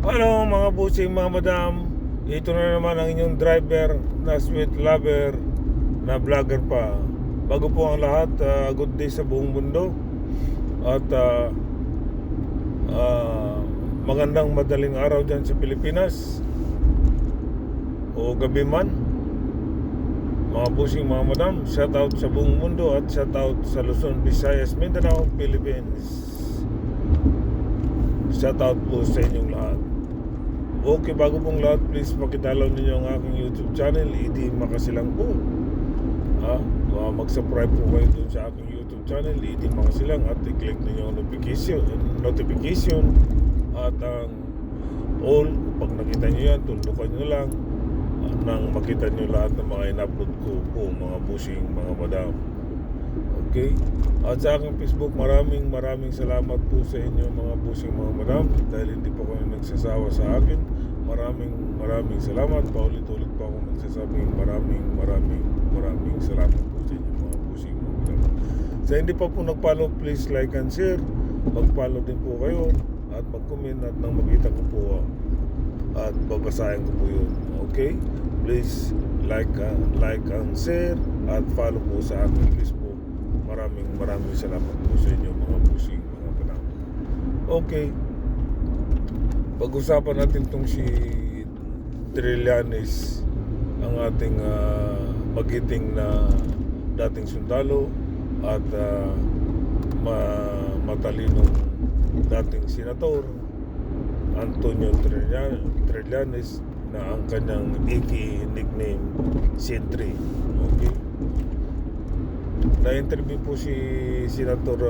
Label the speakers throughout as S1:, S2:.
S1: Ano mga busing, mga madam, ito na naman ang inyong driver na sweet lover na vlogger pa. Bago po ang lahat, good day sa buong mundo. At magandang madaling araw dyan sa Pilipinas o gabi man. Mga busing, mga madam, shout out sa buong mundo at shout out sa Luzon, Visayas, Mindanao, Philippines. Shout out po sa inyong lahat. Okay, bago pong lahat, please pakidalaw ninyo ang aking YouTube channel, Idi Makasilang po. Mag-subscribe po kayo dun sa aking YouTube channel, Idi Makasilang, at i-click ninyo ang notification at ang all. Pag nakita nyo yan, tundukan nyo lang nang makita nyo lahat ng mga in-upload ko po, mga busing, mga madam. Okay? At sa aking Facebook, maraming salamat po sa inyo, mga busing, mga madam, dahil hindi po kayo nagsasawa sa akin. Maraming salamat. Paulit-ulit pa ako nagsasabing maraming salamat po sa inyo, mga busing, mga madam. Sa hindi pa po nag-follow, please like and share. Mag-follow din po kayo at mag-comment, at nang makita ko po at babasahin ko po yun. Okay? Please like and share at follow po sa aking Facebook. Maraming salamat po sa inyo, mga busing, mga madam. Okay. Pag-usapan natin tong si Trillanes, ang ating magiting na dating sundalo at matalinong dating senator, Antonio Trillanes, na ang kanyang nickname Sentry. Okay? Na-interview po si Senator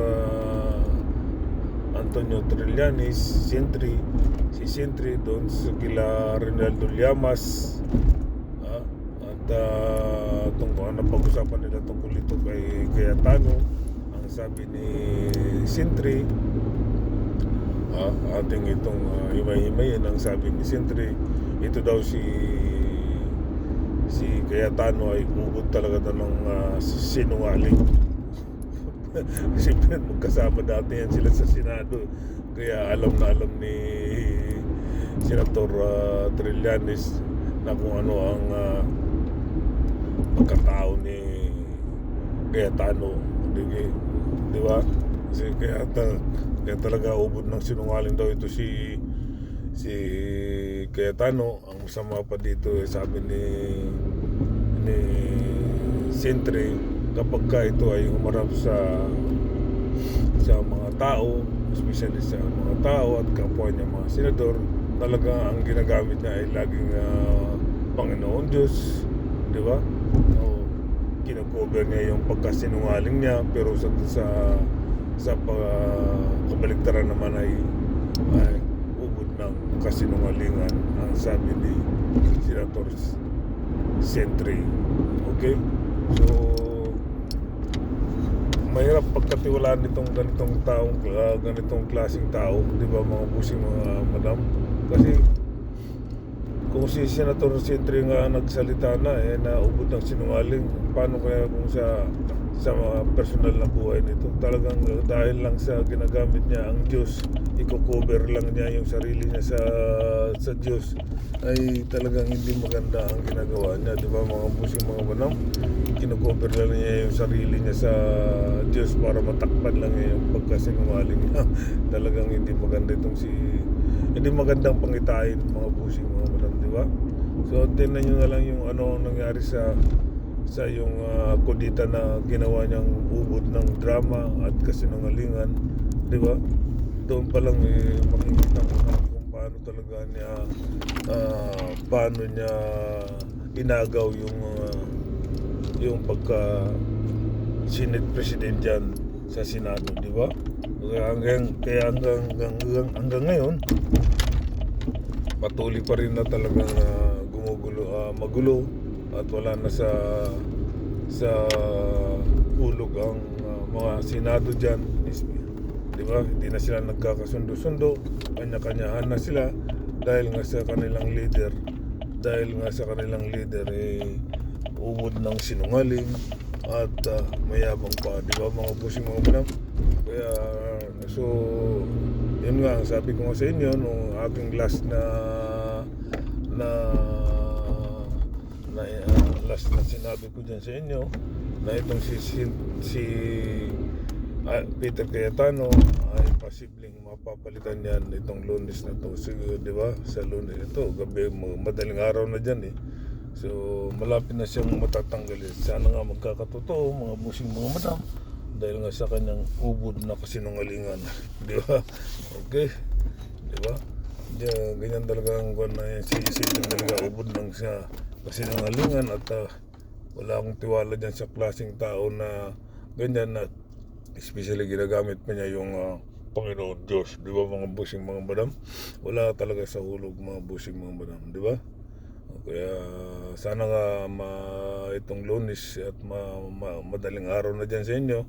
S1: Antonio Trillanes, si Sentry doon sa kila Rinaldo Llamas, at napag-usapan nila tungkol ito kay Cayetano. Ang sabi ni Sentry, ating itong himay-himayin, ang sabi ni Sentry, ito daw si Cayetano ay ubod talaga ng sinungaling. Kasi magkasama dati yan sila sa Senado, kaya alam ni Senator Trillanes na kung ano ang pagkatao ni Cayetano. Di ba? Kasi kaya talaga ubod ng sinungaling daw ito si Cayetano. Ang masama pa dito, sabi ni Sentry, kapag ka ito ay humarap sa mga tao, especially sa mga tao at kapwa niya mga senador, talaga ang ginagamit niya ay laging Panginoon Diyos, di ba? Kinakover niya yung pagkasinungaling niya, pero sa kabaligtaran naman ay ubod ng kasinungalingan, ang sabi ni Senator Sentry. Okay? So mahirap pagkatiwalaan nitong ganitong klaseng tao, di ba, mga busing, mga madam? Kasi kung si Senator Sentry nga nagsalita na naubod ng sinungaling, paano kaya kung sa mga personal na buhay nito? Talagang dahil lang sa ginagamit niya ang Diyos, i-cover lang niya yung sarili niya sa Diyos, ay talagang hindi maganda ang ginagawa niya, di ba, mga busing, mga madam? Kino-cover lang niya yung sarili niya sa Diyos para matakpan lang niya yung pagkasinungaling niya. Talagang hindi maganda hindi magandang pangitain, mga busing, mga madam, di ba? So tingnan nyo na lang yung ano nangyari sa yung kudita na ginawa niyang ubod ng drama at kasinungalingan, di ba? Doon pa lang makikita mo na kung paano niya inagaw yung pagka Senate President dyan sa Senado, di ba? Kaya hanggang ngayon patuloy pa rin na talagang magulo at wala na sa hulog ang mga Senado dyan, di ba? Hindi na sila nagkakasundo-sundo, kanya-kanyahan na sila dahil nga sa kanilang leader ubod ng sinungaling at mayabang pa, di ba, mga busing, mga madam? Kaya so yun nga, ang sabi ko nga sa inyo nung aking last na na last na sinabi ko dyan sa inyo na itong si Peter Cayetano ay posibleng mapapalitan yan itong Lunes na to, siguro, di ba? Sa Lunes ito, gabi, madaling araw na dyan eh. So malapit na siyang matatanggal eh. Sana nga magkakatotoo mga busing mga madam, dahil nga sa kanyang ubod na kasinungalingan. Di ba? Okay, di ba? Ganyan talaga ang kwan na yan, si talaga ubod lang siya kasinungalingan. At wala akong tiwala dyan sa klaseng tao na ganyan, na especially ginagamit pa niya yung Panginoon Diyos, di ba mga busing mga madam? Wala talaga sa hulog mga busing mga madam, di ba? Kaya sana nga itong Lunes at madaling araw na dyan sa inyo.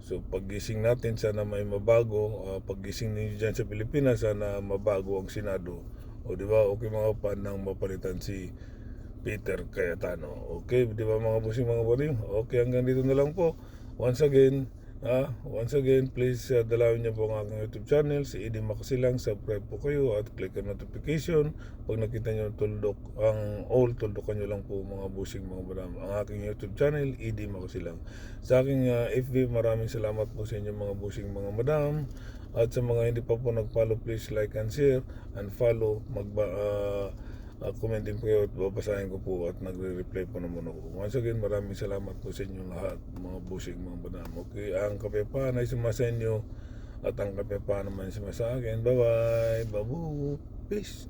S1: So paggising natin, sana may mabago. Paggising ninyo dyan sa Pilipinas, sana mabago ang Senado. O di ba? Okay mga pan nang mapalitan si Peter Cayetano. Okay, di ba mga busing mga bading? Okay, hanggang dito na lang po. Once again, please dalawin niyo po ang aking YouTube channel, si Eddie Makasilang. Subscribe po kayo at click ang notification. Pag nakita niyo tuldok ang all, tuldokan niyo lang po mga busing mga madam ang aking YouTube channel, Eddie Makasilang. Sa aking FB, maraming salamat po sa inyo mga busing mga madam. At sa mga hindi pa po nag-follow, please like and share and follow. Comment din po kayo at babasahin ko po at nagre-reply po naman ako. Once again, maraming salamat po sa inyong lahat, mga busing, mga banam. Okay, ang kapayapaan ay sumasa inyo at ang kapayapaan naman sumasa akin. Bye-bye! Babu! Peace!